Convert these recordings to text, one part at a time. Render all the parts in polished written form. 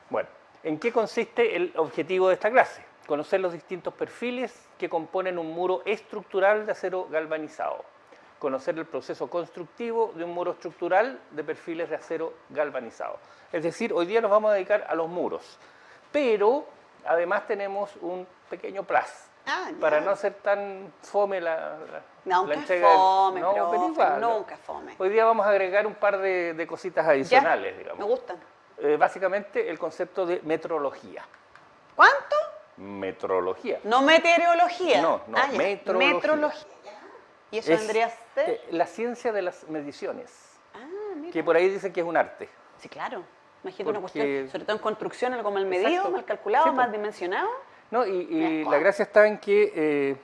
Bueno, ¿en qué consiste el objetivo de esta clase? Conocer los distintos perfiles que componen un muro estructural de acero galvanizado. Conocer el proceso constructivo de un muro estructural de perfiles de acero galvanizado. Es decir, hoy día nos vamos a dedicar a los muros, pero además tenemos un pequeño plus. Para no ser tan fome la entrega. Fome, no, pero igual, nunca fome. Hoy día vamos a agregar un par de cositas adicionales, ya, digamos. Me gustan. Básicamente el concepto metrología. ¿Cuánto? Metrología. No meteorología. No, metrología. Metrología. ¿Y eso vendría a ser? La ciencia de las mediciones. Mira. Que por ahí dicen que es un arte. Sí, claro. Imagínate una cuestión, sobre todo en construcción, algo mal medido, exacto, mal calculado, sí, mal dimensionado. No, y la gracia está en que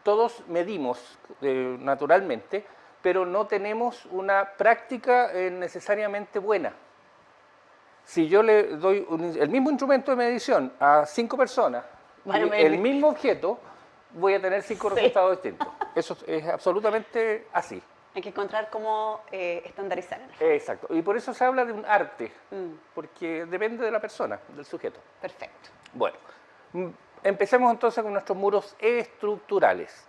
todos medimos naturalmente, pero no tenemos una práctica necesariamente buena. Si yo le doy el mismo instrumento de medición a 5 personas, el mismo objeto, voy a tener 5 resultados distintos. Eso es absolutamente así. Hay que encontrar cómo estandarizar. Exacto. Y por eso se habla de un arte, porque depende de la persona, del sujeto. Perfecto. Bueno, empecemos entonces con nuestros muros estructurales.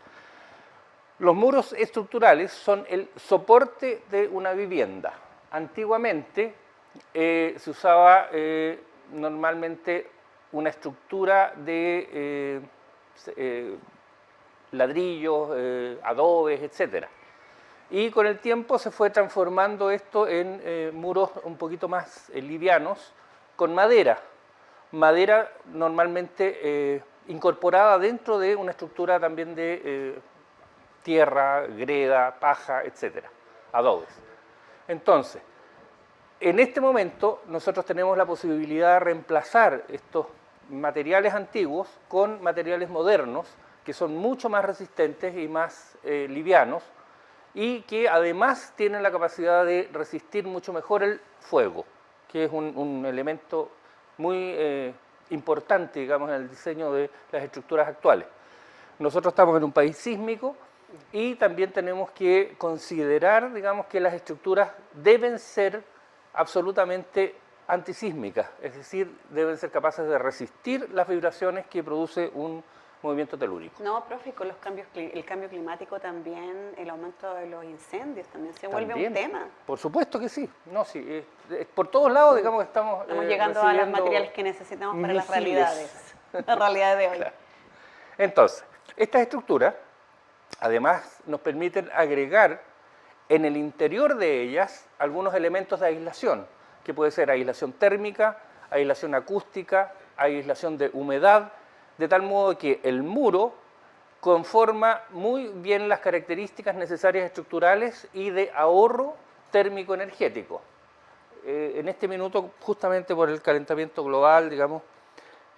Los muros estructurales son el soporte de una vivienda. Antiguamente se usaba normalmente una estructura de ladrillos, adobes, etc. Y con el tiempo se fue transformando esto en muros un poquito más livianos, con madera. Madera normalmente incorporada dentro de una estructura también de tierra, greda, paja, etc. Adobes. Entonces, en este momento nosotros tenemos la posibilidad de reemplazar estos materiales antiguos con materiales modernos que son mucho más resistentes y más livianos y que además tienen la capacidad de resistir mucho mejor el fuego, que es un elemento muy importante, digamos, en el diseño de las estructuras actuales. Nosotros estamos en un país sísmico y también tenemos que considerar, digamos, que las estructuras deben ser absolutamente antisísmicas, es decir, deben ser capaces de resistir las vibraciones que produce un movimiento telúrico. No, profe, con los el cambio climático también, el aumento de los incendios también se vuelve un tema. Por supuesto que sí, no, sí, por todos lados, digamos, estamos llegando a los materiales que necesitamos para las realidades de hoy. Claro. Entonces, estas estructuras, además, nos permiten agregar en el interior de ellas algunos elementos de aislación, que puede ser aislación térmica, aislación acústica, aislación de humedad, de tal modo que el muro conforma muy bien las características necesarias estructurales y de ahorro térmico energético. En este minuto, justamente por el calentamiento global, digamos,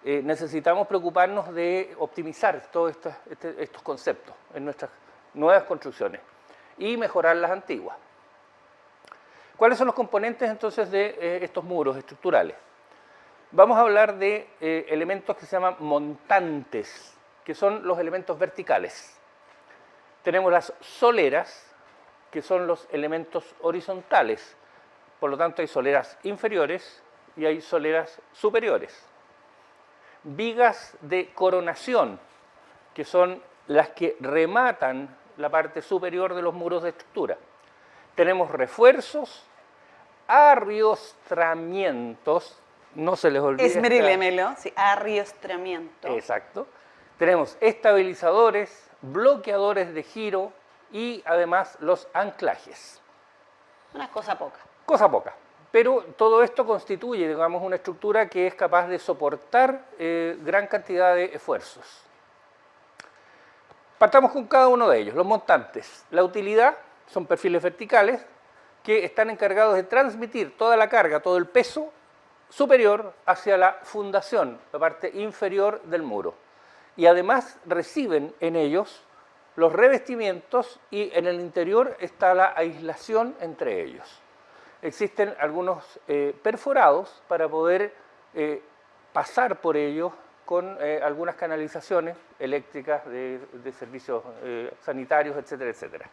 necesitamos preocuparnos de optimizar todos estos conceptos en nuestras nuevas construcciones y mejorar las antiguas. ¿Cuáles son los componentes entonces de estos muros estructurales? Vamos a hablar de elementos que se llaman montantes, que son los elementos verticales. Tenemos las soleras, que son los elementos horizontales. Por lo tanto, hay soleras inferiores y hay soleras superiores. Vigas de coronación, que son las que rematan la parte superior de los muros de estructura. Tenemos refuerzos, arriostramientos, no se les olvide. Esmerílemelo, sí, arriostramiento. Exacto. Tenemos estabilizadores, bloqueadores de giro y además los anclajes. Una cosa poca. Cosa poca. Pero todo esto constituye, digamos, una estructura que es capaz de soportar gran cantidad de esfuerzos. Partamos con cada uno de ellos. Los montantes. La utilidad son perfiles verticales que están encargados de transmitir toda la carga, todo el peso superior hacia la fundación, la parte inferior del muro. Y además reciben en ellos los revestimientos y en el interior está la aislación entre ellos. Existen algunos perforados para poder pasar por ellos con algunas canalizaciones eléctricas de servicios sanitarios, etcétera, etcétera.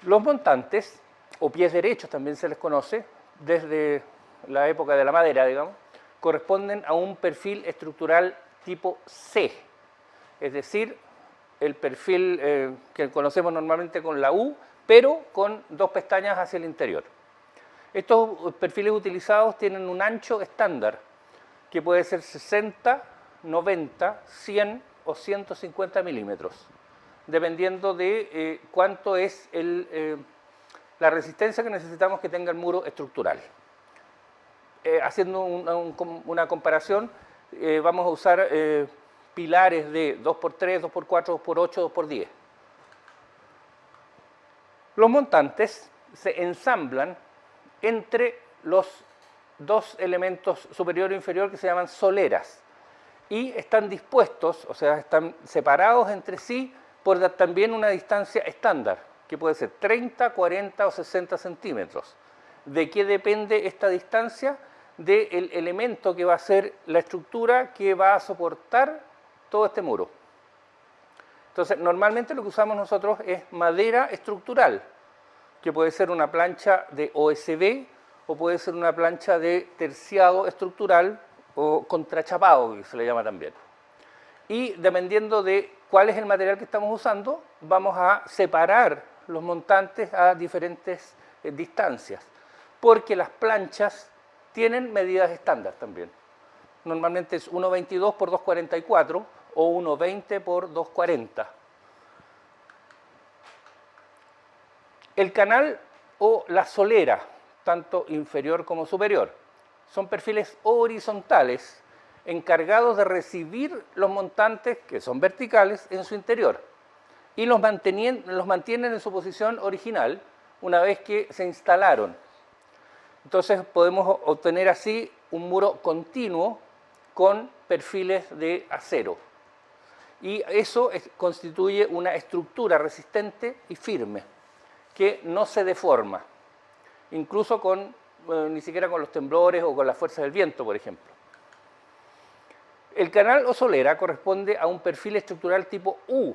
Los montantes, o pies derechos también se les conoce, desde la época de la madera, digamos, corresponden a un perfil estructural tipo C, es decir, el perfil que conocemos normalmente con la U, pero con dos pestañas hacia el interior. Estos perfiles utilizados tienen un ancho estándar, que puede ser 60, 90, 100 o 150 milímetros, dependiendo de cuánto es la resistencia que necesitamos que tenga el muro estructural. Haciendo una comparación, vamos a usar pilares de 2x3, 2x4, 2x8, 2x10. Los montantes se ensamblan entre los dos elementos superior e inferior que se llaman soleras y están dispuestos, o sea, están separados entre sí por también una distancia estándar, que puede ser 30, 40 o 60 centímetros. ¿De qué depende esta distancia? Del elemento que va a ser la estructura que va a soportar todo este muro. Entonces, normalmente lo que usamos nosotros es madera estructural, que puede ser una plancha de OSB o puede ser una plancha de terciado estructural o contrachapado, que se le llama también. Y dependiendo de cuál es el material que estamos usando, vamos a separar los montantes a diferentes distancias, porque las planchas tienen medidas estándar también. Normalmente es 1,22 por 2,44 o 1,20 por 2,40. El canal o la solera, tanto inferior como superior, son perfiles horizontales encargados de recibir los montantes, que son verticales, en su interior y los mantienen en su posición original una vez que se instalaron. Entonces podemos obtener así un muro continuo con perfiles de acero. Y eso constituye una estructura resistente y firme, que no se deforma, incluso ni siquiera con los temblores o con las fuerzas del viento, por ejemplo. El canal o solera corresponde a un perfil estructural tipo U,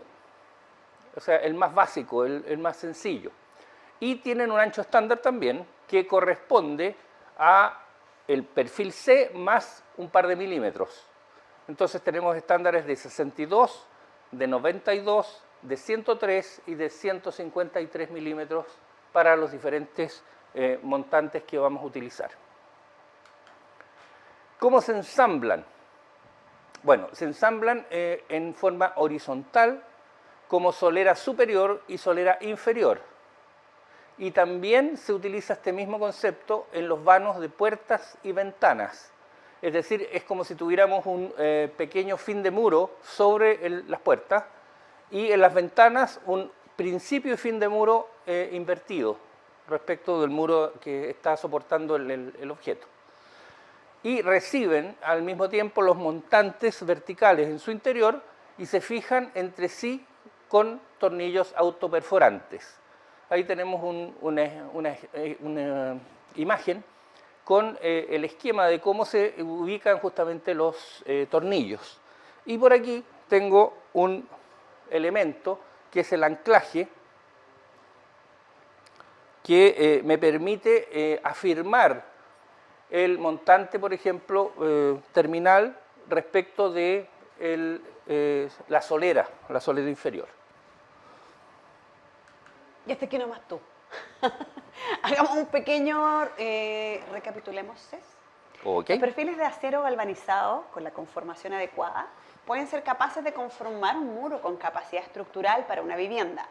o sea, el más básico, el más sencillo. Y tienen un ancho estándar también, que corresponde a el perfil C más un par de milímetros. Entonces tenemos estándares de 62, de 92, de 103 y de 153 milímetros para los diferentes montantes que vamos a utilizar. ¿Cómo se ensamblan? Bueno, se ensamblan en forma horizontal como solera superior y solera inferior. Y también se utiliza este mismo concepto en los vanos de puertas y ventanas. Es decir, es como si tuviéramos un pequeño fin de muro sobre las puertas y en las ventanas un principio y fin de muro invertido respecto del muro que está soportando el objeto. Y reciben al mismo tiempo los montantes verticales en su interior y se fijan entre sí con tornillos autoperforantes. Ahí tenemos una imagen con el esquema de cómo se ubican justamente los tornillos. Y por aquí tengo un elemento que es el anclaje, que me permite afirmar el montante, por ejemplo, terminal respecto de la solera inferior. Y hasta aquí nomás tú. Hagamos un pequeño, recapitulemos. Okay. Los perfiles de acero galvanizado con la conformación adecuada pueden ser capaces de conformar un muro con capacidad estructural para una vivienda.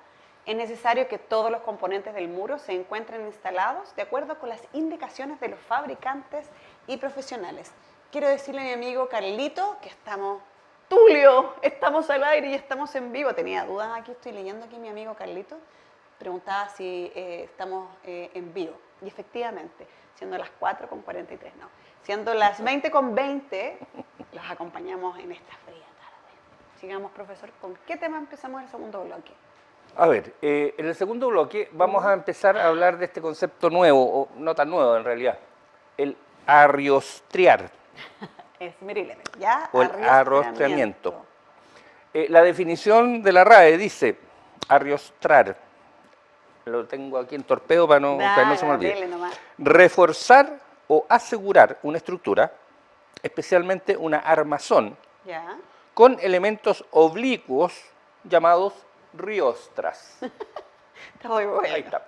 Es necesario que todos los componentes del muro se encuentren instalados de acuerdo con las indicaciones de los fabricantes y profesionales. Quiero decirle a mi amigo Carlito que Tulio, estamos al aire y estamos en vivo. Tenía dudas aquí, estoy leyendo aquí mi amigo Carlito. Preguntaba si estamos en vivo. Y efectivamente, siendo las 4:43, no. Siendo las 20:20, los acompañamos en esta fría tarde. Sigamos, profesor, ¿con qué tema empezamos el segundo bloque? A ver, en el segundo bloque vamos a empezar a hablar de este concepto nuevo, o no tan nuevo en realidad, el arriostriar. Esmeríleme, ¿ya? O el arrostramiento. La definición de la RAE dice, arriostrar, lo tengo aquí en torpedo para no se me olvide. Reforzar o asegurar una estructura, especialmente una armazón, Ya. con elementos oblicuos llamados riostras. Está muy bueno. Ahí está.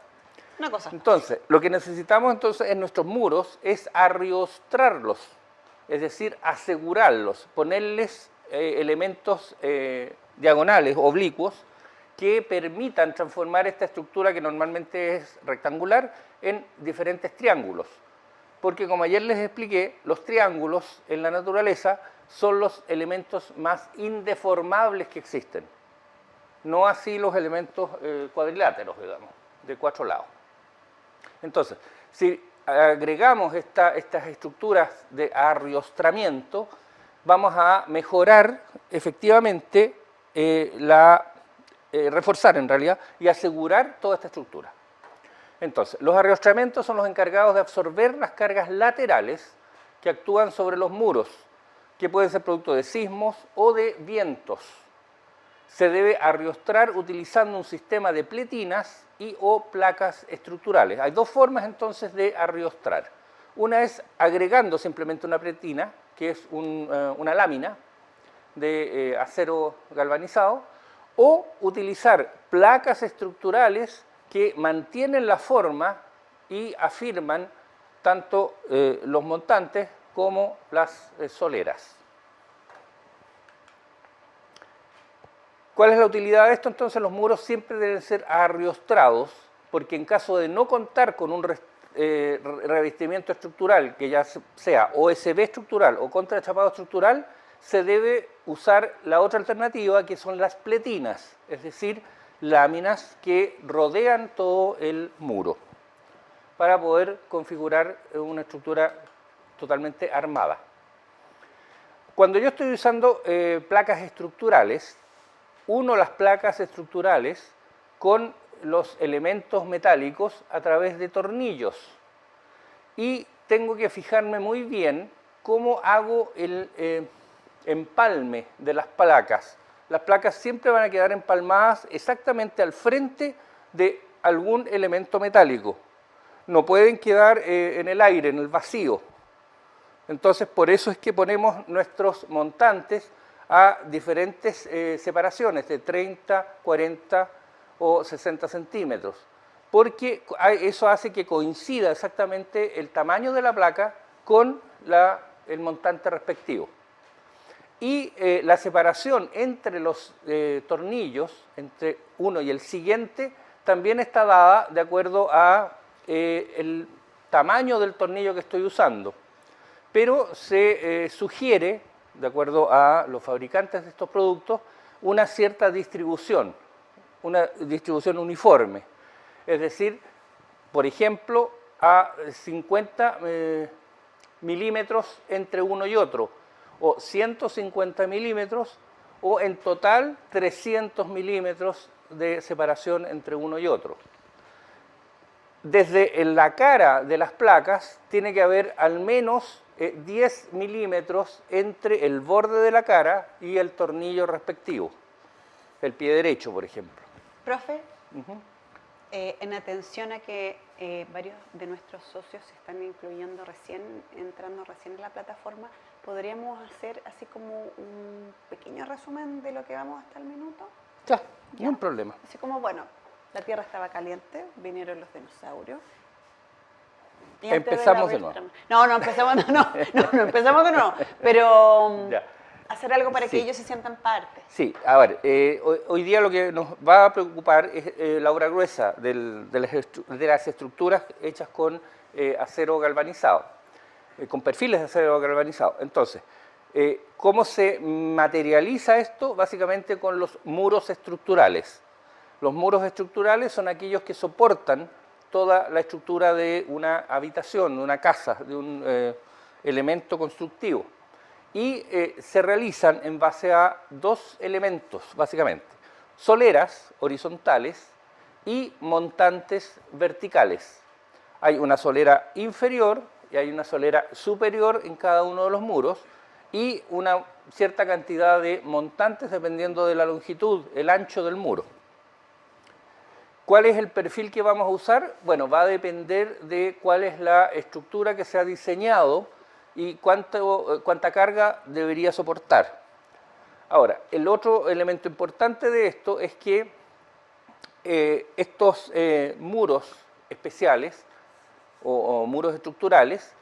Una cosa. Entonces, lo que necesitamos entonces en nuestros muros es arriostrarlos, es decir, asegurarlos, ponerles elementos diagonales, oblicuos, que permitan transformar esta estructura que normalmente es rectangular en diferentes triángulos. Porque como ayer les expliqué, los triángulos en la naturaleza son los elementos más indeformables que existen. No así los elementos cuadriláteros, digamos, de 4 lados. Entonces, si agregamos estas estructuras de arriostramiento, vamos a mejorar efectivamente reforzar en realidad y asegurar toda esta estructura. Entonces, los arriostramientos son los encargados de absorber las cargas laterales que actúan sobre los muros, que pueden ser producto de sismos o de vientos. Se debe arriostrar utilizando un sistema de pletinas y o placas estructurales. Hay dos formas entonces de arriostrar. Una es agregando simplemente una pletina, que es una lámina de acero galvanizado, o utilizar placas estructurales que mantienen la forma y afirman tanto los montantes como las soleras. ¿Cuál es la utilidad de esto? Entonces los muros siempre deben ser arriostrados, porque en caso de no contar con un revestimiento estructural, que ya sea OSB estructural o contrachapado estructural, se debe usar la otra alternativa, que son las pletinas, es decir, láminas que rodean todo el muro, para poder configurar una estructura totalmente armada. Cuando yo estoy usando placas estructurales, uno las placas estructurales con los elementos metálicos a través de tornillos y tengo que fijarme muy bien cómo hago el empalme de las placas. Las placas siempre van a quedar empalmadas exactamente al frente de algún elemento metálico. No pueden quedar en el aire, en el vacío. Entonces, por eso es que ponemos nuestros montantes a diferentes separaciones de 30, 40 o 60 centímetros, porque eso hace que coincida exactamente el tamaño de la placa con el montante respectivo. Y la separación entre los tornillos, entre uno y el siguiente, también está dada de acuerdo a el tamaño del tornillo que estoy usando. Pero se sugiere, de acuerdo a los fabricantes de estos productos, una cierta distribución, una distribución uniforme. Es decir, por ejemplo, a 50 milímetros entre uno y otro, o 150 milímetros, o en total 300 milímetros de separación entre uno y otro. Desde la cara de las placas tiene que haber al menos 10 milímetros entre el borde de la cara y el tornillo respectivo, el pie derecho, por ejemplo. Profe, en atención a que varios de nuestros socios se están incluyendo entrando recién en la plataforma, ¿podríamos hacer así como un pequeño resumen de lo que vamos hasta el minuto? Ya, ni un problema. Así como, bueno, la Tierra estaba caliente, vinieron los dinosaurios. Y empezamos de nuevo. No empezamos de nuevo. Pero ya. Hacer algo para Sí. que ellos se sientan parte. Sí, a ver, hoy día lo que nos va a preocupar es la obra gruesa de las estructuras hechas con acero galvanizado, con perfiles de acero galvanizado. Entonces, ¿cómo se materializa esto? Básicamente con los muros estructurales. Los muros estructurales son aquellos que soportan toda la estructura de una habitación, de una casa, de un elemento constructivo. Y se realizan en base a dos elementos, básicamente. Soleras horizontales y montantes verticales. Hay una solera inferior y hay una solera superior en cada uno de los muros y una cierta cantidad de montantes dependiendo de la longitud, el ancho del muro. ¿Cuál es el perfil que vamos a usar? Bueno, va a depender de cuál es la estructura que se ha diseñado y cuánta carga debería soportar. Ahora, el otro elemento importante de esto es que estos muros especiales o muros estructurales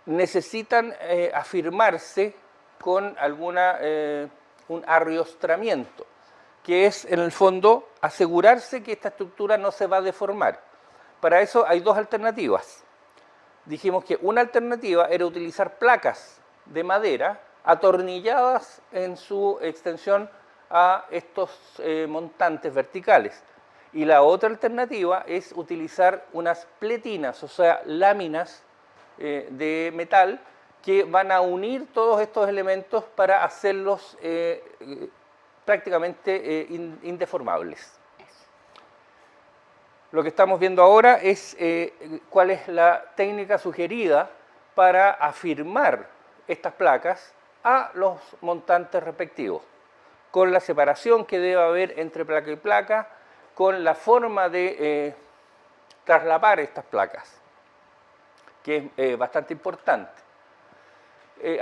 necesitan afirmarse con un arriostramiento, que es en el fondo asegurarse que esta estructura no se va a deformar. Para eso hay dos alternativas. Dijimos que una alternativa era utilizar placas de madera atornilladas en su extensión a estos montantes verticales. Y la otra alternativa es utilizar unas pletinas, o sea, láminas de metal que van a unir todos estos elementos para hacerlos prácticamente indeformables. Lo que estamos viendo ahora es cuál es la técnica sugerida para afirmar estas placas a los montantes respectivos, con la separación que debe haber entre placa y placa, con la forma de traslapar estas placas, que es bastante importante.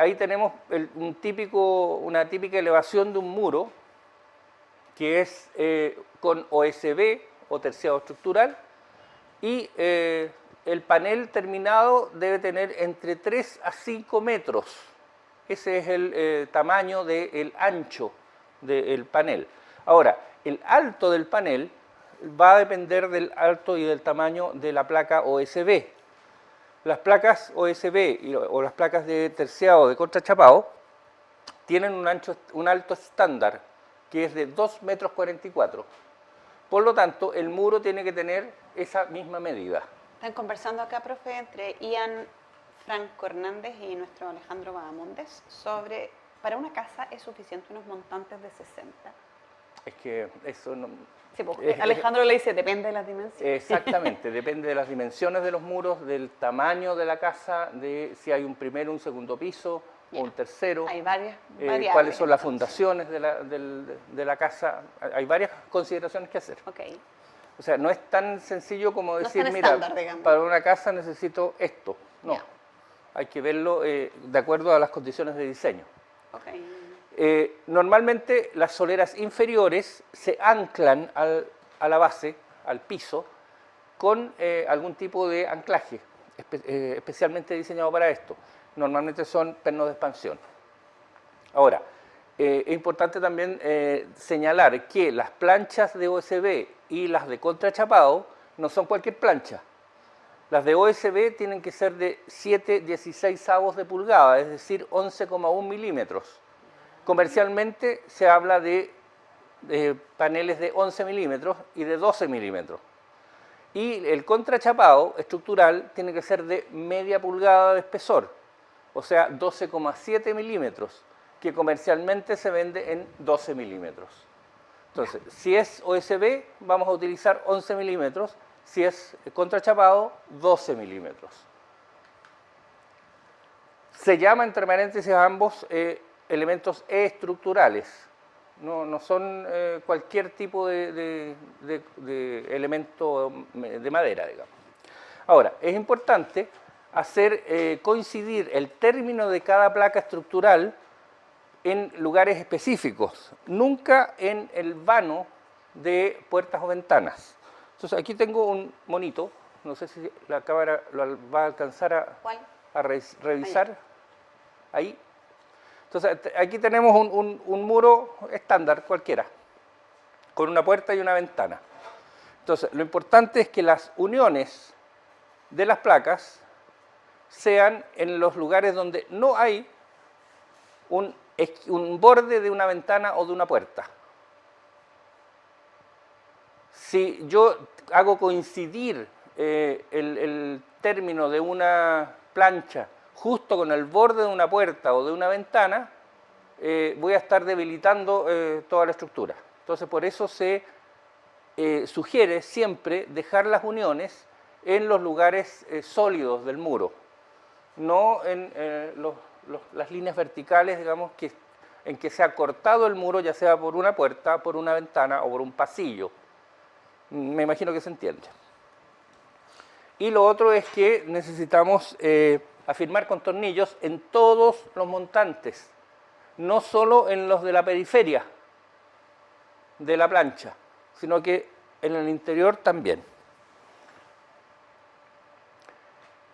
Ahí tenemos una típica elevación de un muro, que es con OSB o terciado estructural, y el panel terminado debe tener entre 3 a 5 metros. Ese es el tamaño del ancho del panel. Ahora, el alto del panel va a depender del alto y del tamaño de la placa OSB. Las placas OSB o las placas de terciado de contrachapado tienen un alto estándar, que es de 2,44 metros. Por lo tanto, el muro tiene que tener esa misma medida. Están conversando acá, profe, entre Ian Franco Hernández y nuestro Alejandro Bahamondes sobre, para una casa es suficiente unos montantes de 60. Es que eso no... Sí, porque Alejandro le dice, depende de las dimensiones. Exactamente, depende de las dimensiones de los muros, del tamaño de la casa, de si hay un primero, un segundo piso o un tercero. Hay varias variables. Cuáles son las fundaciones de la casa. Hay varias consideraciones que hacer. Okay. O sea, no es tan sencillo como decir, no mira, estándar, para una casa necesito esto. No, yeah. Hay que verlo de acuerdo a las condiciones de diseño. Okay. Normalmente las soleras inferiores se anclan a la base, al piso, con algún tipo de anclaje, especialmente diseñado para esto. Normalmente son pernos de expansión. Ahora, es importante también señalar que las planchas de OSB y las de contrachapado no son cualquier plancha. Las de OSB tienen que ser de 7/16 de pulgada, es decir, 11,1 milímetros. Comercialmente se habla de paneles de 11 milímetros y de 12 milímetros. Y el contrachapado estructural tiene que ser de media pulgada de espesor, o sea, 12,7 milímetros, que comercialmente se vende en 12 milímetros. Entonces, si es OSB, vamos a utilizar 11 milímetros, si es contrachapado, 12 milímetros. Se llama, entre paréntesis, a ambos elementos estructurales, no son cualquier tipo de elemento de madera, digamos. Ahora, es importante hacer coincidir el término de cada placa estructural en lugares específicos, nunca en el vano de puertas o ventanas. Entonces, aquí tengo un monito, no sé si la cámara lo va a alcanzar a revisar. Ahí. Entonces, aquí tenemos un muro estándar cualquiera, con una puerta y una ventana. Entonces, lo importante es que las uniones de las placas sean en los lugares donde no hay un borde de una ventana o de una puerta. Si yo hago coincidir el término de una plancha justo con el borde de una puerta o de una ventana, voy a estar debilitando toda la estructura. Entonces, por eso se sugiere siempre dejar las uniones en los lugares sólidos del muro, no en las líneas verticales, digamos, en que se ha cortado el muro, ya sea por una puerta, por una ventana o por un pasillo. Me imagino que se entiende. Y lo otro es que necesitamos afirmar con tornillos en todos los montantes, no solo en los de la periferia de la plancha, sino que en el interior también.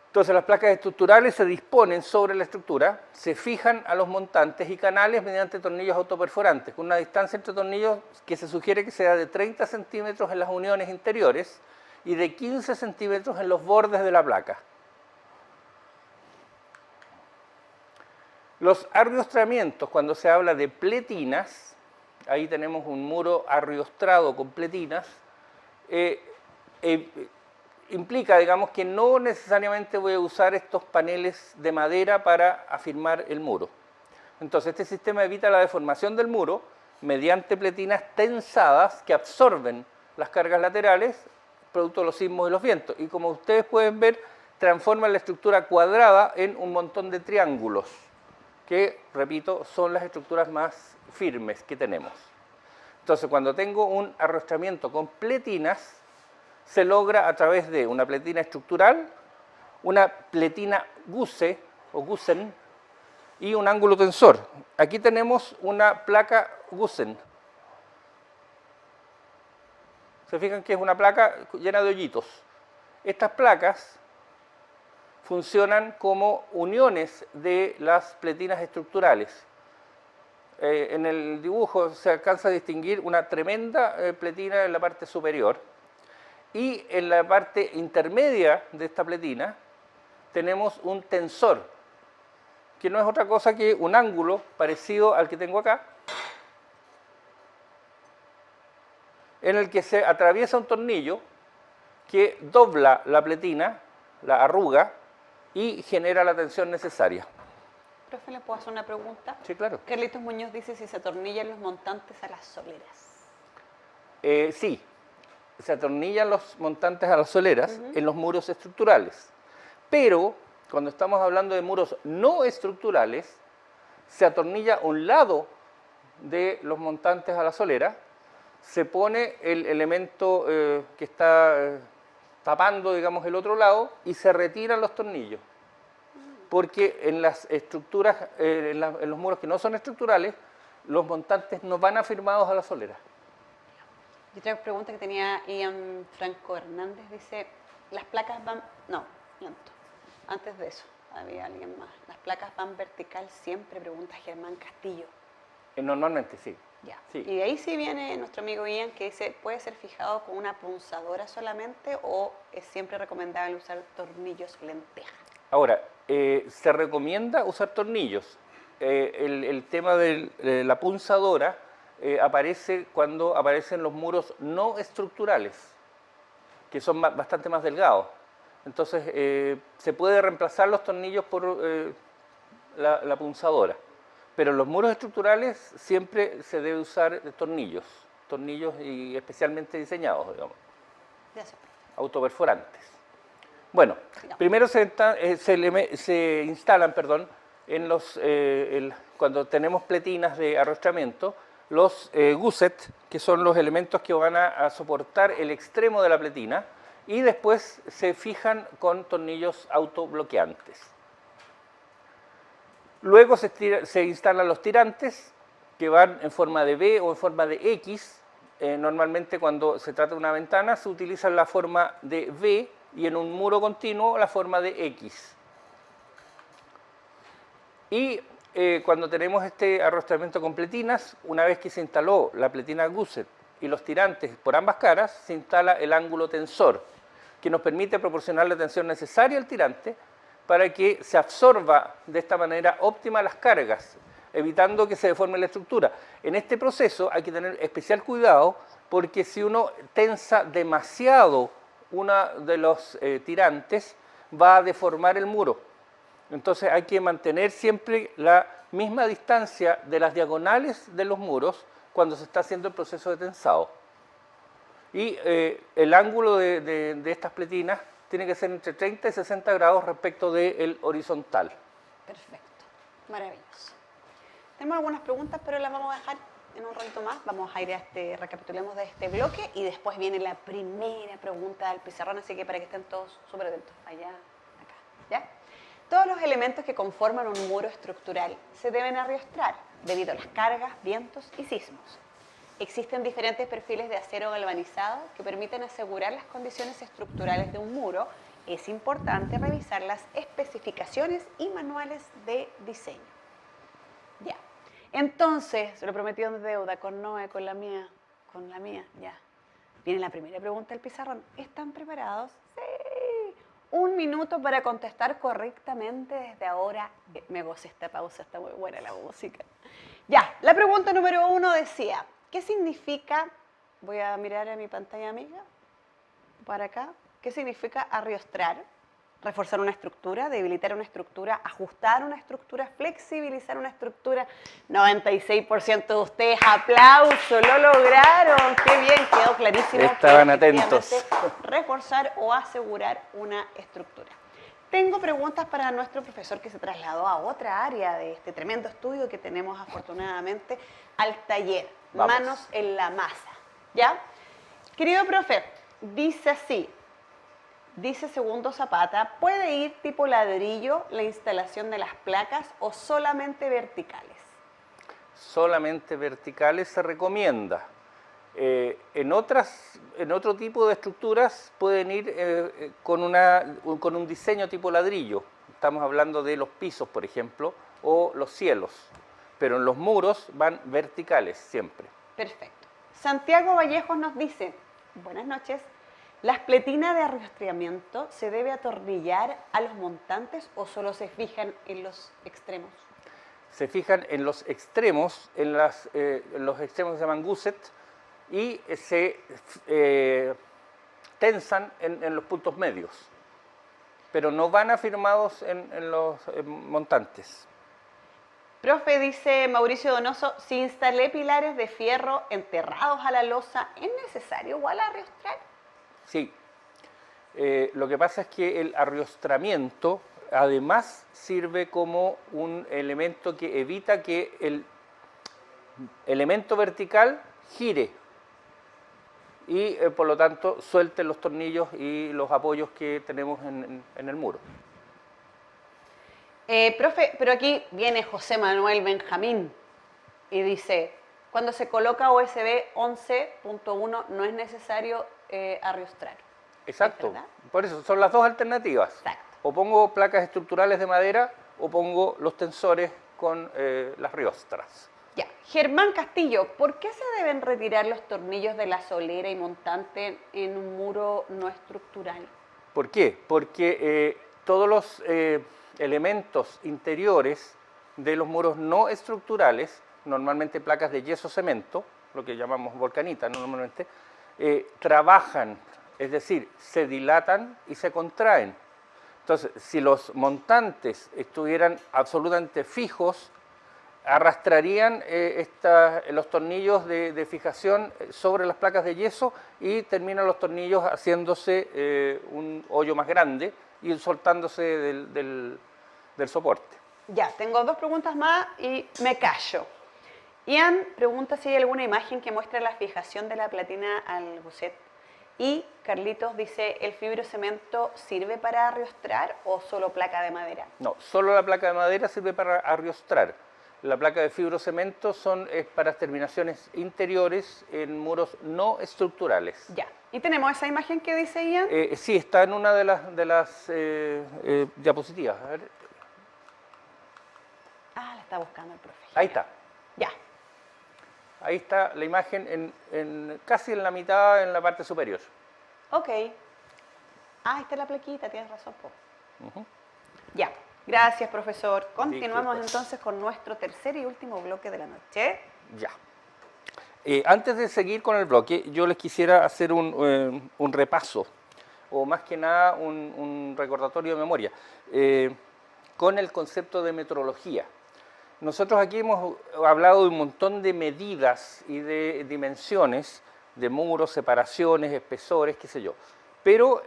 Entonces las placas estructurales se disponen sobre la estructura, se fijan a los montantes y canales mediante tornillos autoperforantes, con una distancia entre tornillos que se sugiere que sea de 30 centímetros en las uniones interiores y de 15 centímetros en los bordes de la placa. Los arriostramientos, cuando se habla de pletinas, ahí tenemos un muro arriostrado con pletinas, implica, digamos, que no necesariamente voy a usar estos paneles de madera para afirmar el muro. Entonces, este sistema evita la deformación del muro mediante pletinas tensadas que absorben las cargas laterales producto de los sismos y los vientos. Y como ustedes pueden ver, transforman la estructura cuadrada en un montón de triángulos, que, repito, son las estructuras más firmes que tenemos. Entonces, cuando tengo un arrostramiento con pletinas, se logra a través de una pletina estructural, una pletina guse o gusen y un ángulo tensor. Aquí tenemos una placa gusen. Se fijan que es una placa llena de hoyitos. Estas placas funcionan como uniones de las pletinas estructurales. En el dibujo se alcanza a distinguir una tremenda pletina en la parte superior. Y en la parte intermedia de esta pletina tenemos un tensor, que no es otra cosa que un ángulo parecido al que tengo acá, en el que se atraviesa un tornillo que dobla la pletina, la arruga, y genera la tensión necesaria. Profe, ¿le puedo hacer una pregunta? Sí, claro. Carlitos Muñoz dice si se atornillan los montantes a las soleras. Sí. Se atornillan los montantes a las soleras en los muros estructurales. Pero, cuando estamos hablando de muros no estructurales, se atornilla un lado de los montantes a la solera, se pone el elemento que está tapando, digamos, el otro lado y se retiran los tornillos. Porque en las estructuras, en los muros que no son estructurales, los montantes no van afirmados a la solera. Y otra pregunta que tenía Ian Franco Hernández, dice, las placas van... No, miento. Antes de eso, había alguien más. ¿Las placas van vertical siempre? Pregunta Germán Castillo. Normalmente sí. Ya. Sí. Y de ahí sí viene nuestro amigo Ian que dice, ¿puede ser fijado con una punzadora solamente o es siempre recomendable usar tornillos lenteja? Ahora, se recomienda usar tornillos. El tema de la punzadora aparece cuando aparecen los muros no estructurales, que son bastante más delgados. Entonces, se puede reemplazar los tornillos por la punzadora. Pero en los muros estructurales siempre se debe usar tornillos y especialmente diseñados, digamos, autoperforantes. Bueno, primero se instalan, cuando tenemos pletinas de arrostramiento, los gusset, que son los elementos que van a soportar el extremo de la pletina, y después se fijan con tornillos autobloqueantes. Luego se instalan los tirantes, que van en forma de V o en forma de X. Normalmente cuando se trata de una ventana se utiliza la forma de V y en un muro continuo la forma de X. Y cuando tenemos este arrostramiento con pletinas, una vez que se instaló la pletina gusset y los tirantes por ambas caras, se instala el ángulo tensor, que nos permite proporcionar la tensión necesaria al tirante para que se absorba de esta manera óptima las cargas, evitando que se deforme la estructura. En este proceso hay que tener especial cuidado porque si uno tensa demasiado uno de los tirantes, va a deformar el muro. Entonces hay que mantener siempre la misma distancia de las diagonales de los muros cuando se está haciendo el proceso de tensado. Y el ángulo de estas pletinas tiene que ser entre 30 y 60 grados respecto del horizontal. Perfecto, maravilloso. Tenemos algunas preguntas, pero las vamos a dejar en un ratito más. Vamos a ir a recapitulemos de este bloque y después viene la primera pregunta del pizarrón, así que para que estén todos súper atentos. Allá, acá, ¿ya? Todos los elementos que conforman un muro estructural se deben arriostrar debido a las cargas, vientos y sismos. Existen diferentes perfiles de acero galvanizado que permiten asegurar las condiciones estructurales de un muro. Es importante revisar las especificaciones y manuales de diseño. Ya. Entonces, se lo prometió en deuda con Noé, con la mía, ya. Viene la primera pregunta del pizarrón. ¿Están preparados? Sí. 1 minuto para contestar correctamente desde ahora. Me gocé esta pausa, está muy buena la música. Ya, la pregunta número 1 decía, ¿qué significa, voy a mirar a mi pantalla amiga, para acá, qué significa arriostrar? Reforzar una estructura, debilitar una estructura, ajustar una estructura, flexibilizar una estructura. 96% de ustedes, aplauso, lo lograron. Qué bien, quedó clarísimo. Estaban atentos. Reforzar o asegurar una estructura. Tengo preguntas para nuestro profesor que se trasladó a otra área de este tremendo estudio que tenemos afortunadamente al taller. Vamos. Manos en la masa. ¿Ya? Querido profe, dice así. Dice Segundo Zapata, ¿puede ir tipo ladrillo la instalación de las placas o solamente verticales? Solamente verticales se recomienda. En otro tipo de estructuras pueden ir con un diseño tipo ladrillo. Estamos hablando de los pisos, por ejemplo, o los cielos. Pero en los muros van verticales siempre. Perfecto. Santiago Vallejos nos dice, buenas noches, ¿las pletinas de arriostramiento se debe atornillar a los montantes o solo se fijan en los extremos? Se fijan en los extremos, en los extremos se llaman gusset, y se tensan en los puntos medios, pero no van afirmados en los montantes. Profe, dice Mauricio Donoso, si instalé pilares de fierro enterrados a la losa, ¿es necesario igual arriostrar? Sí. Lo que pasa es que el arriostramiento además sirve como un elemento que evita que el elemento vertical gire y por lo tanto suelte los tornillos y los apoyos que tenemos en el muro. Profe, pero aquí viene José Manuel Benjamín y dice, cuando se coloca USB 11.1 no es necesario arriostrar. Exacto, ¿Verdad? por eso son las dos alternativas. Exacto. O pongo placas estructurales de madera o pongo los tensores con las riostras. Ya. Germán Castillo, ¿por qué se deben retirar los tornillos de la solera y montante en un muro no estructural? ¿Por qué? Porque todos los elementos interiores de los muros no estructurales, normalmente placas de yeso cemento, lo que llamamos volcanita normalmente, trabajan, es decir, se dilatan y se contraen. Entonces, si los montantes estuvieran absolutamente fijos, arrastrarían los tornillos de fijación sobre las placas de yeso y terminan los tornillos haciéndose un hoyo más grande y soltándose del soporte. Ya, tengo 2 preguntas más y me callo. Ian pregunta si hay alguna imagen que muestre la fijación de la platina al gusset. Y Carlitos dice, ¿el fibrocemento sirve para arriostrar o solo placa de madera? No, solo la placa de madera sirve para arriostrar. La placa de fibrocemento es para terminaciones interiores en muros no estructurales. Ya. ¿Y tenemos esa imagen que dice Ian? Sí, está en una de las diapositivas. A ver. Ah, la está buscando el profe. Ahí está. Ya. Ahí está la imagen casi en la mitad, en la parte superior. Ok. Ah, ahí está la plaquita, tienes razón. Ya. Gracias, profesor. Continuamos entonces con nuestro tercer y último bloque de la noche. Ya. Antes de seguir con el bloque, yo les quisiera hacer un repaso, o más que nada un recordatorio de memoria, con el concepto de metrología. Nosotros aquí hemos hablado de un montón de medidas y de dimensiones, de muros, separaciones, espesores, qué sé yo. Pero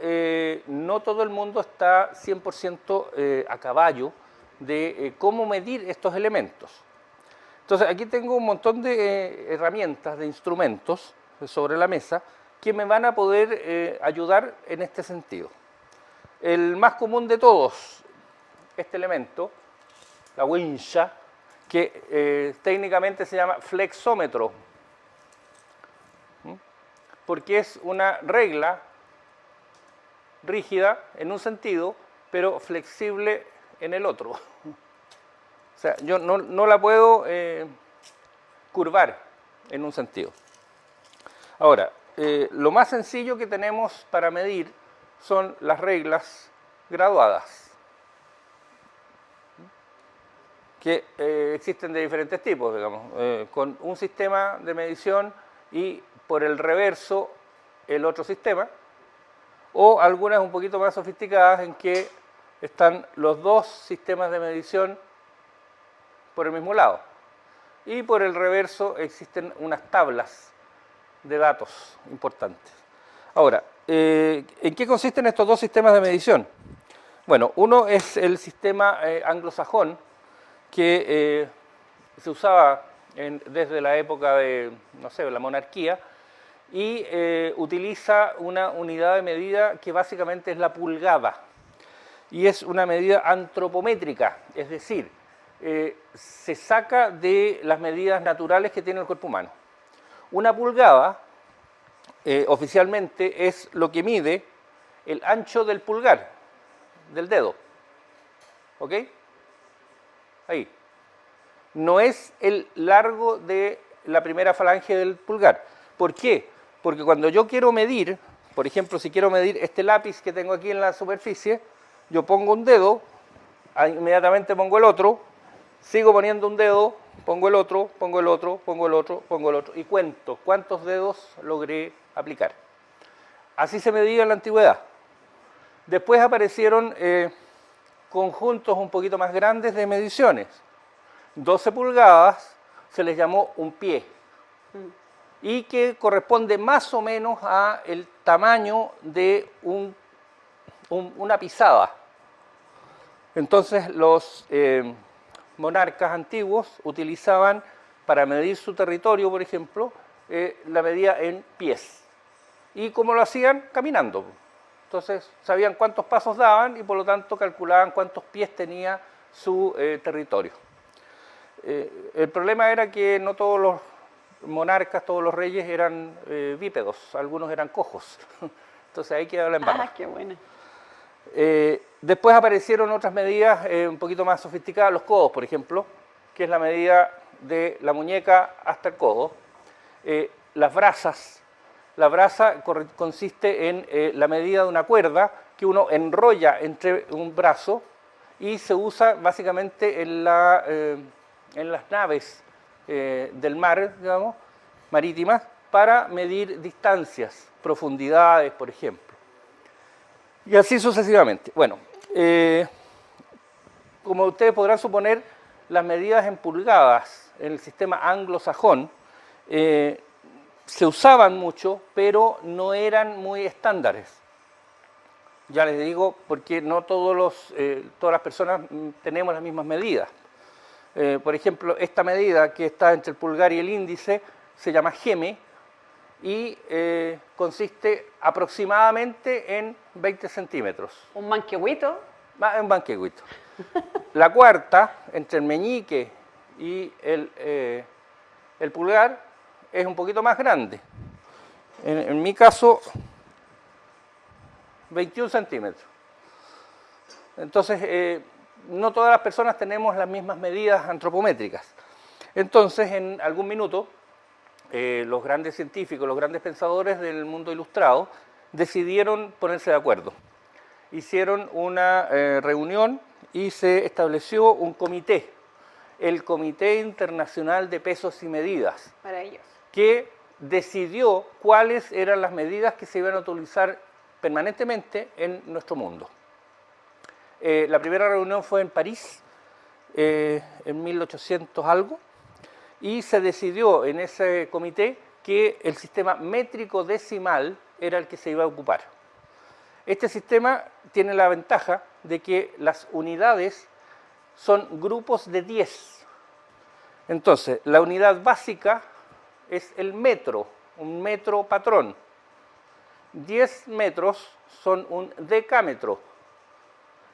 no todo el mundo está 100% a caballo de cómo medir estos elementos. Entonces, aquí tengo un montón de herramientas, de instrumentos sobre la mesa que me van a poder ayudar en este sentido. El más común de todos, este elemento, la wincha, que técnicamente se llama flexómetro, porque es una regla rígida en un sentido, pero flexible en el otro. O sea, yo no la puedo curvar en un sentido. Ahora, lo más sencillo que tenemos para medir son las reglas graduadas, que existen de diferentes tipos, digamos, con un sistema de medición y por el reverso el otro sistema, o algunas un poquito más sofisticadas en que están los dos sistemas de medición por el mismo lado. Y por el reverso existen unas tablas de datos importantes. Ahora, ¿en qué consisten estos dos sistemas de medición? Bueno, uno es el sistema anglosajón, que se usaba desde la época de, no sé, la monarquía, y utiliza una unidad de medida que básicamente es la pulgada, y es una medida antropométrica, es decir, se saca de las medidas naturales que tiene el cuerpo humano. Una pulgada, oficialmente, es lo que mide el ancho del pulgar, del dedo. ¿Ok? Ahí. No es el largo de la primera falange del pulgar. ¿Por qué? Porque cuando yo quiero medir, por ejemplo, si quiero medir este lápiz que tengo aquí en la superficie, yo pongo un dedo, inmediatamente pongo el otro, sigo poniendo un dedo, pongo el otro, pongo el otro, pongo el otro, pongo el otro, y cuento cuántos dedos logré aplicar. Así se medía en la antigüedad. Después aparecieron conjuntos un poquito más grandes de mediciones. 12 pulgadas se les llamó un pie, y que corresponde más o menos a el tamaño de una pisada. Entonces los monarcas antiguos utilizaban para medir su territorio, por ejemplo, la medida en pies. ¿Y cómo lo hacían? Caminando. Entonces sabían cuántos pasos daban y por lo tanto calculaban cuántos pies tenía su territorio. El problema era que no todos los monarcas, todos los reyes eran bípedos, algunos eran cojos. Entonces ahí queda la embarrada. Ah, qué buena. Después aparecieron otras medidas un poquito más sofisticadas, los codos, por ejemplo, que es la medida de la muñeca hasta el codo. Las brazas. La braza consiste en la medida de una cuerda que uno enrolla entre un brazo y se usa básicamente en las naves del mar, digamos, marítimas, para medir distancias, profundidades, por ejemplo. Y así sucesivamente. Bueno, como ustedes podrán suponer, las medidas en pulgadas en el sistema anglosajón se usaban mucho, pero no eran muy estándares. Ya les digo, porque no todas las personas tenemos las mismas medidas. Por ejemplo, esta medida que está entre el pulgar y el índice se llama geme y consiste aproximadamente en 20 centímetros. ¿Un manquehuito? Un manquehuito. La cuarta, entre el meñique y el pulgar, es un poquito más grande. En mi caso, 21 centímetros. Entonces, no todas las personas tenemos las mismas medidas antropométricas. Entonces, en algún minuto, los grandes científicos, los grandes pensadores del mundo ilustrado, decidieron ponerse de acuerdo. Hicieron una reunión y se estableció un comité, el Comité Internacional de Pesos y Medidas, Para ellos. que decidió cuáles eran las medidas que se iban a utilizar permanentemente en nuestro mundo. La primera reunión fue en París, en 1800 algo, y se decidió en ese comité que el sistema métrico decimal era el que se iba a ocupar. Este sistema tiene la ventaja de que las unidades son grupos de 10. Entonces, la unidad básica es el metro, un metro patrón. 10 metros son un decámetro.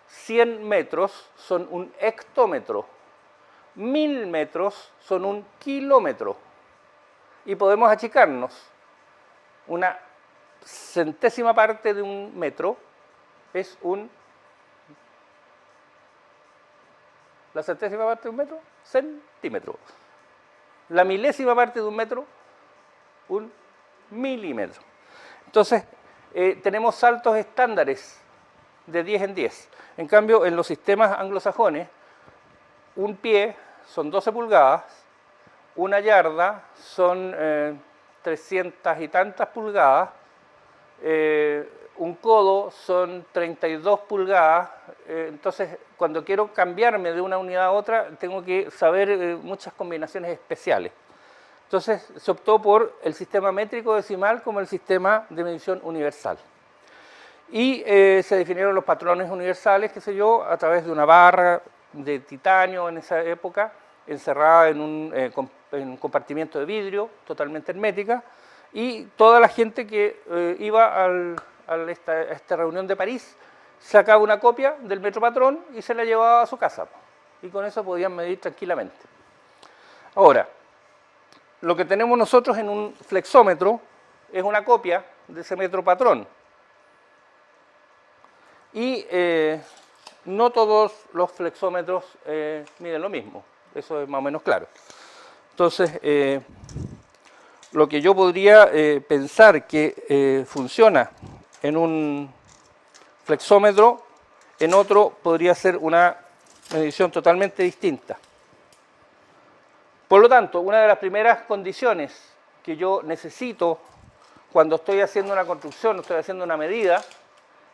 100 metros son un hectómetro. 1000 metros son un kilómetro. Y podemos achicarnos. Una centésima parte de un metro es un... ¿La centésima parte de un metro? Centímetro. La milésima parte de un metro, un milímetro. Entonces, tenemos saltos estándares de 10 en 10. En cambio, en los sistemas anglosajones, un pie son 12 pulgadas, una yarda son 300 y tantas pulgadas, un codo son 32 pulgadas. Entonces, cuando quiero cambiarme de una unidad a otra, tengo que saber muchas combinaciones especiales. Entonces, se optó por el sistema métrico decimal como el sistema de medición universal. Y se definieron los patrones universales, qué sé yo, a través de una barra de titanio en esa época, encerrada en un compartimiento de vidrio, totalmente hermética, y toda la gente que iba a esta reunión de París sacaba una copia del metro patrón y se la llevaba a su casa. Y con eso podían medir tranquilamente. Ahora, lo que tenemos nosotros en un flexómetro es una copia de ese metro patrón. Y no todos los flexómetros miden lo mismo. Eso es más o menos claro. Entonces, lo que yo podría pensar que funciona en un flexómetro, en otro podría ser una medición totalmente distinta. Por lo tanto, una de las primeras condiciones que yo necesito cuando estoy haciendo una construcción, estoy haciendo una medida,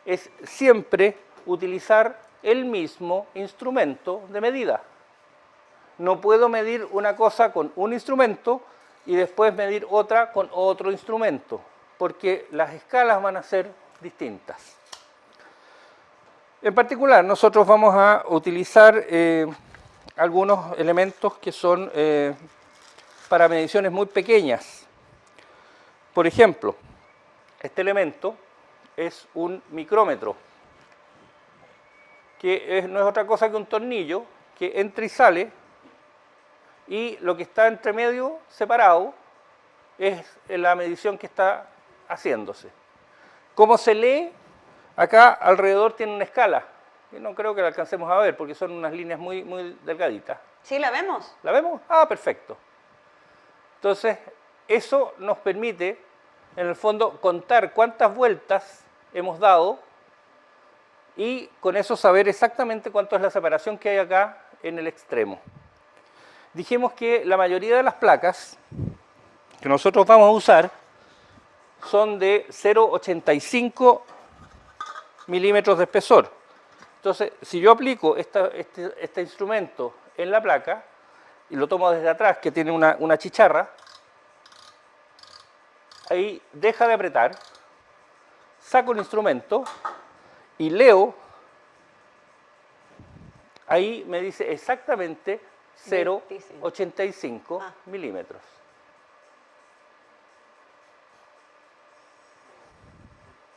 es siempre utilizar el mismo instrumento de medida. No puedo medir una cosa con un instrumento y después medir otra con otro instrumento, porque las escalas van a ser distintas. En particular, nosotros vamos a utilizar algunos elementos que son para mediciones muy pequeñas. Por ejemplo, este elemento es un micrómetro, que no es otra cosa que un tornillo que entra y sale, y lo que está entre medio, separado, es la medición que está haciéndose. ¿Cómo se lee? Acá alrededor tiene una escala, que no creo que la alcancemos a ver, porque son unas líneas muy, muy delgaditas. Sí, la vemos. ¿La vemos? Ah, perfecto. Entonces, eso nos permite, en el fondo, contar cuántas vueltas hemos dado y con eso saber exactamente cuánto es la separación que hay acá en el extremo. Dijimos que la mayoría de las placas que nosotros vamos a usar son de 0,85 milímetros de espesor. Entonces, si yo aplico este instrumento en la placa y lo tomo desde atrás, que tiene una chicharra, ahí deja de apretar, saco el instrumento y leo, ahí me dice exactamente 0,85 milímetros.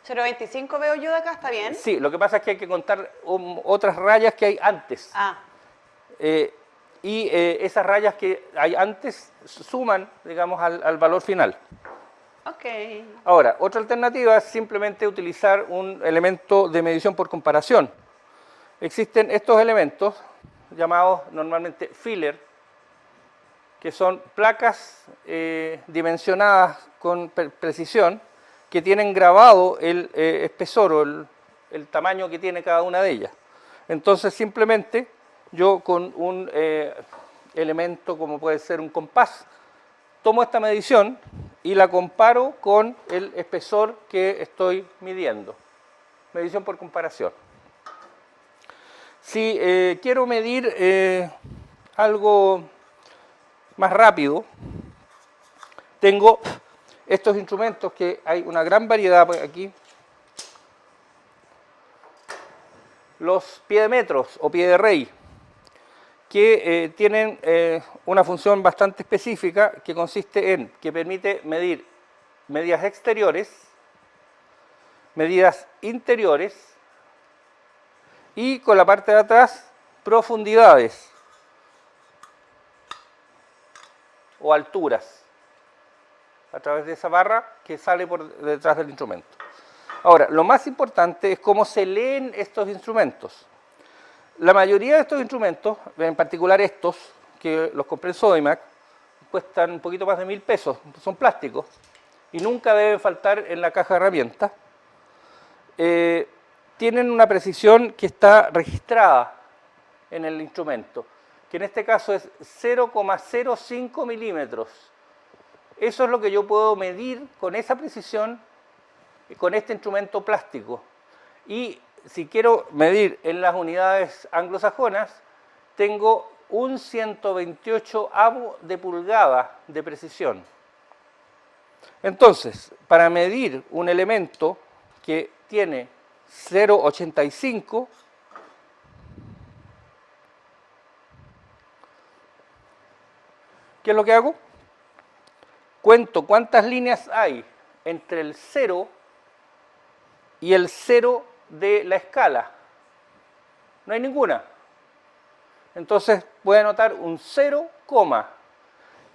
¿0,25 veo yo de acá? ¿Está bien? Sí, lo que pasa es que hay que contar otras rayas que hay antes. Esas rayas que hay antes suman, digamos, al valor final. Ok. Ahora, otra alternativa es simplemente utilizar un elemento de medición por comparación. Existen estos elementos llamados normalmente filler, que son placas dimensionadas con precisión, que tienen grabado el espesor o el tamaño que tiene cada una de ellas. Entonces, simplemente yo con un elemento como puede ser un compás, tomo esta medición y la comparo con el espesor que estoy midiendo. Medición por comparación. Si quiero medir algo más rápido, tengo estos instrumentos que hay una gran variedad aquí. Los piedemetros o pie de rey, que tienen una función bastante específica que consiste en que permite medir medidas exteriores, medidas interiores y con la parte de atrás profundidades o alturas a través de esa barra que sale por detrás del instrumento. Ahora, lo más importante es cómo se leen estos instrumentos. La mayoría de estos instrumentos, en particular estos, que los compré en Sodimac, cuestan un poquito más de 1.000 pesos, son plásticos y nunca deben faltar en la caja de herramientas. Tienen una precisión que está registrada en el instrumento, que en este caso es 0,05 milímetros. Eso es lo que yo puedo medir con esa precisión con este instrumento plástico. Y si quiero medir en las unidades anglosajonas, tengo un 128avo de pulgada de precisión. Entonces, para medir un elemento que tiene 0,85, ¿qué es lo que hago? Cuento cuántas líneas hay entre el 0 y el 0 de la escala. No hay ninguna. Entonces voy a anotar un 0,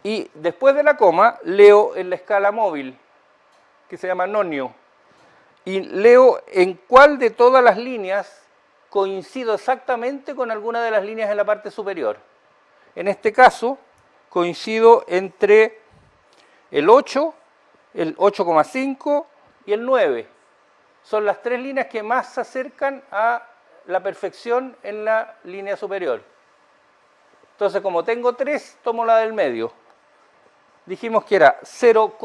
y después de la coma leo en la escala móvil, que se llama nonio, y leo en cuál de todas las líneas coincido exactamente con alguna de las líneas en la parte superior. En este caso coincido entre el 8, el 8,5 y el 9. Son las tres líneas que más se acercan a la perfección en la línea superior. Entonces, como tengo 3, tomo la del medio. Dijimos que era 0,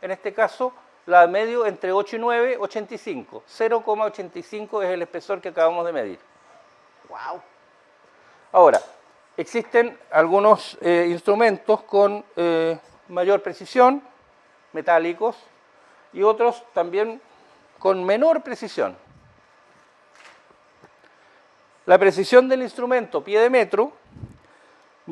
en este caso, la del medio entre 8 y 9, 85. 0,85 es el espesor que acabamos de medir. ¡Wow! Ahora, existen algunos instrumentos con mayor precisión, metálicos, y otros también con menor precisión. La precisión del instrumento pie de metro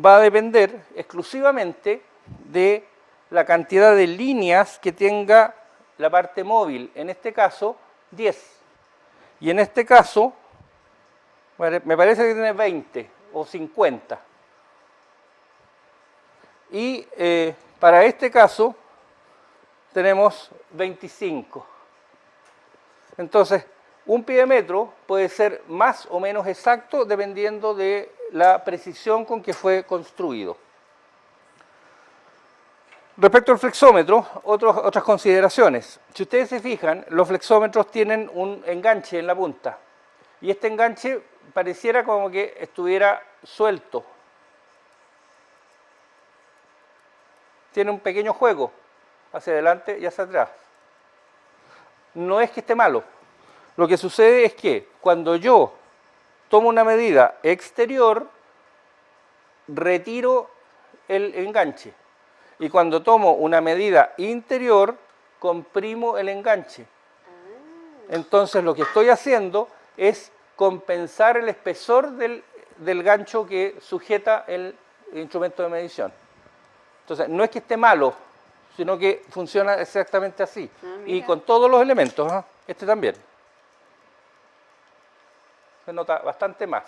va a depender exclusivamente de la cantidad de líneas que tenga la parte móvil, en este caso 10. Y en este caso, me parece que tiene 20 o 50. Y para este caso tenemos 25. Entonces, un pie de metro puede ser más o menos exacto dependiendo de la precisión con que fue construido. Respecto al flexómetro, otras consideraciones. Si ustedes se fijan, los flexómetros tienen un enganche en la punta. Y este enganche pareciera como que estuviera suelto. Tiene un pequeño juego hacia adelante y hacia atrás. No es que esté malo. Lo que sucede es que cuando yo tomo una medida exterior, retiro el enganche. Y cuando tomo una medida interior, comprimo el enganche. Entonces lo que estoy haciendo es compensar el espesor del gancho que sujeta el instrumento de medición. Entonces no es que esté malo, sino que funciona exactamente así. Y con todos los elementos, este también. Se nota bastante más,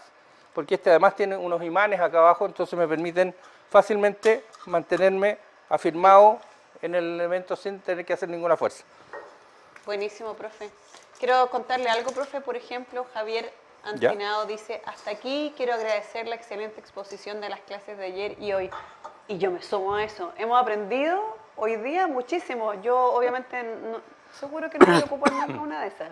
porque este además tiene unos imanes acá abajo, entonces me permiten fácilmente mantenerme afirmado en el elemento sin tener que hacer ninguna fuerza. Buenísimo, profe. Quiero contarle algo, profe. Por ejemplo, Javier Antinado dice, hasta aquí quiero agradecer la excelente exposición de las clases de ayer y hoy. Y yo me sumo a eso. Hemos aprendido hoy día muchísimo. Yo obviamente seguro que no voy a ocupar nunca una de esas.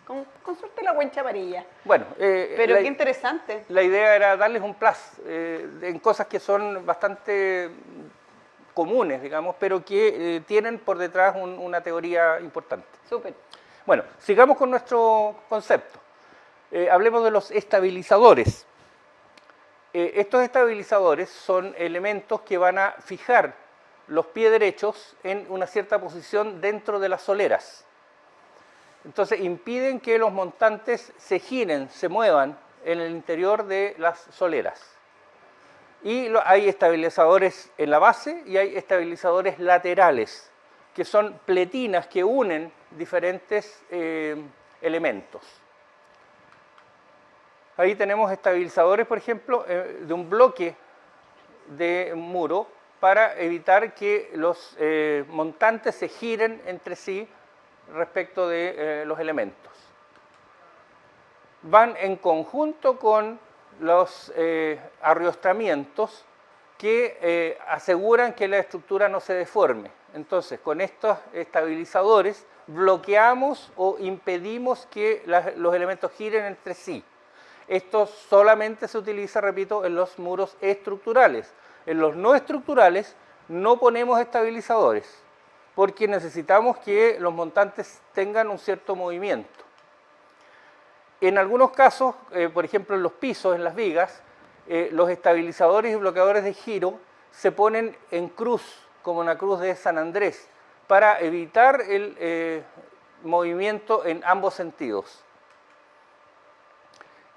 Con suerte la buen chaparilla. Bueno, pero qué interesante. La idea era darles un plus en cosas que son bastante comunes, digamos, pero que tienen por detrás una teoría importante. Súper. Bueno, sigamos con nuestro concepto. Hablemos de los estabilizadores. Estos estabilizadores son elementos que van a fijar los pies derechos en una cierta posición dentro de las soleras. Entonces impiden que los montantes se giren, se muevan en el interior de las soleras. Y hay estabilizadores en la base y hay estabilizadores laterales, que son pletinas que unen diferentes elementos. Ahí tenemos estabilizadores, por ejemplo, de un bloque de muro para evitar que los montantes se giren entre sí respecto de los elementos. Van en conjunto con los arriostramientos que aseguran que la estructura no se deforme. Entonces, con estos estabilizadores bloqueamos o impedimos que los elementos giren entre sí. Esto solamente se utiliza, repito, en los muros estructurales. En los no estructurales no ponemos estabilizadores, porque necesitamos que los montantes tengan un cierto movimiento. En algunos casos, por ejemplo en los pisos, en las vigas, los estabilizadores y bloqueadores de giro se ponen en cruz, como una cruz de San Andrés, para evitar el movimiento en ambos sentidos.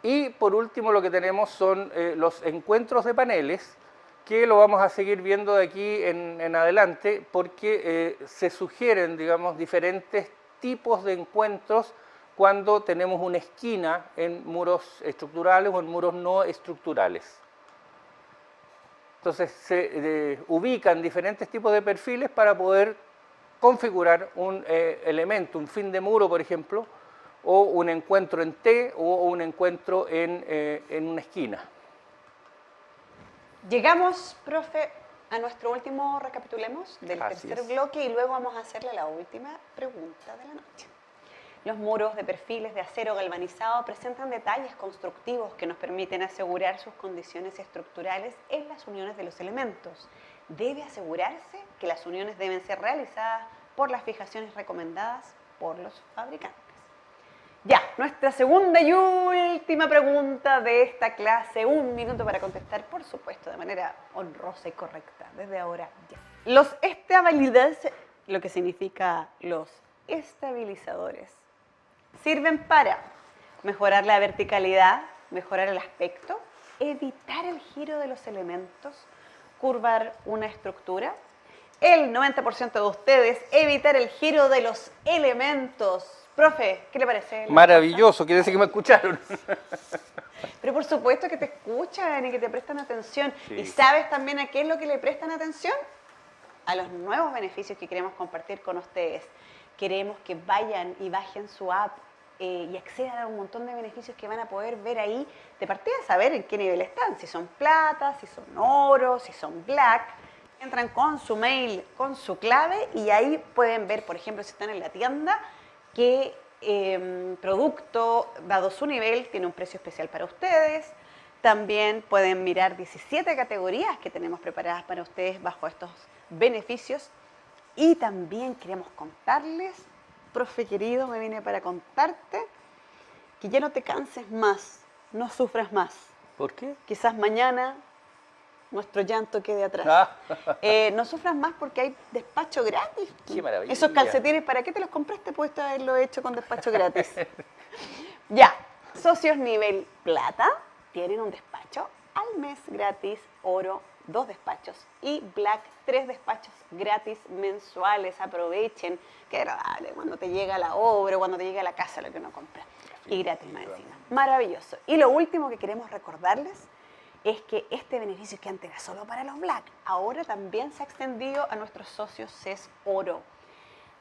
Y por último lo que tenemos son los encuentros de paneles, que lo vamos a seguir viendo de aquí en adelante, porque se sugieren, digamos, diferentes tipos de encuentros cuando tenemos una esquina en muros estructurales o en muros no estructurales. Entonces se ubican diferentes tipos de perfiles para poder configurar un elemento, un fin de muro, por ejemplo, o un encuentro en T o un encuentro en una esquina. Llegamos, profe, a nuestro último recapitulemos del Así tercer es. bloque y luego vamos a hacerle la última pregunta de la noche. Los muros de perfiles de acero galvanizado presentan detalles constructivos que nos permiten asegurar sus condiciones estructurales en las uniones de los elementos. Debe asegurarse que las uniones deben ser realizadas por las fijaciones recomendadas por los fabricantes. Ya, nuestra segunda y última pregunta de esta clase. 1 minuto para contestar, por supuesto, de manera honrosa y correcta. Desde ahora ya. Los estabilizadores, lo que significa los estabilizadores, sirven para mejorar la verticalidad, mejorar el aspecto, evitar el giro de los elementos, curvar una estructura. El 90% de ustedes, evitar el giro de los elementos. Profe, ¿qué le parece? Maravilloso, quiere decir que me escucharon. Pero por supuesto que te escuchan y que te prestan atención. Sí. ¿Y sabes también a qué es lo que le prestan atención? A los nuevos beneficios que queremos compartir con ustedes. Queremos que vayan y bajen su app y accedan a un montón de beneficios que van a poder ver ahí, de partida saber en qué nivel están, si son plata, si son oro, si son black. Entran con su mail, con su clave y ahí pueden ver, por ejemplo, si están en la tienda, qué producto, dado su nivel, tiene un precio especial para ustedes. También pueden mirar 17 categorías que tenemos preparadas para ustedes bajo estos beneficios. Y también queremos contarles, profe querido, me vine para contarte que ya no te canses más, no sufras más. ¿Por qué? Quizás mañana nuestro llanto quede atrás. No sufras más porque hay despacho gratis. ¡Qué maravilla! Esos calcetines, ¿para qué te los compraste? Puedes haberlo hecho con despacho gratis. Ya, socios nivel plata tienen un despacho al mes gratis, oro 2 despachos y black 3 despachos gratis mensuales. Aprovechen, qué agradable cuando te llega la obra, cuando te llega a la casa lo que uno compra. Y gratis más encima. Maravilloso. Y lo último que queremos recordarles es que este beneficio que antes era solo para los black, ahora también se ha extendido a nuestros socios CES Oro.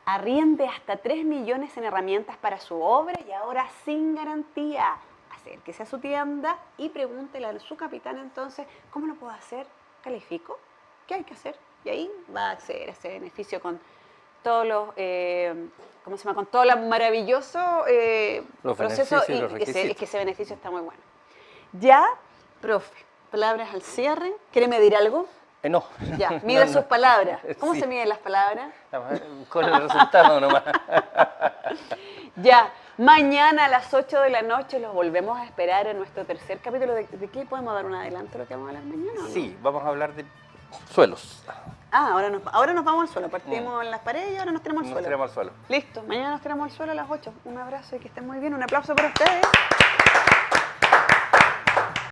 Arriende hasta 3 millones en herramientas para su obra y ahora sin garantía. Acérquese a su tienda y pregúntele a su capitán entonces, ¿cómo lo puedo hacer? ¿Califico? ¿Qué hay que hacer? Y ahí va a acceder a ese beneficio con todos los, ¿cómo se llama? Con todo el maravilloso Los proceso beneficios y los es requisitos. que ese beneficio está muy bueno. Ya, profe, palabras al cierre. ¿Quiere medir algo? No. Ya, mida No, sus palabras. ¿Cómo Sí. se miden las palabras? Con el resultado nomás. Ya, mañana a las 8 de la noche los volvemos a esperar en nuestro tercer capítulo. ¿De qué podemos dar un adelanto de lo que vamos a hablar mañana? ¿O no? Sí, vamos a hablar de suelos. Ah, ahora nos vamos al suelo. Partimos en las paredes y ahora nos tiramos al Nos suelo. tiramos al suelo. Listo, mañana nos tiramos al suelo a las 8. Un abrazo y que estén muy bien. Un aplauso para ustedes.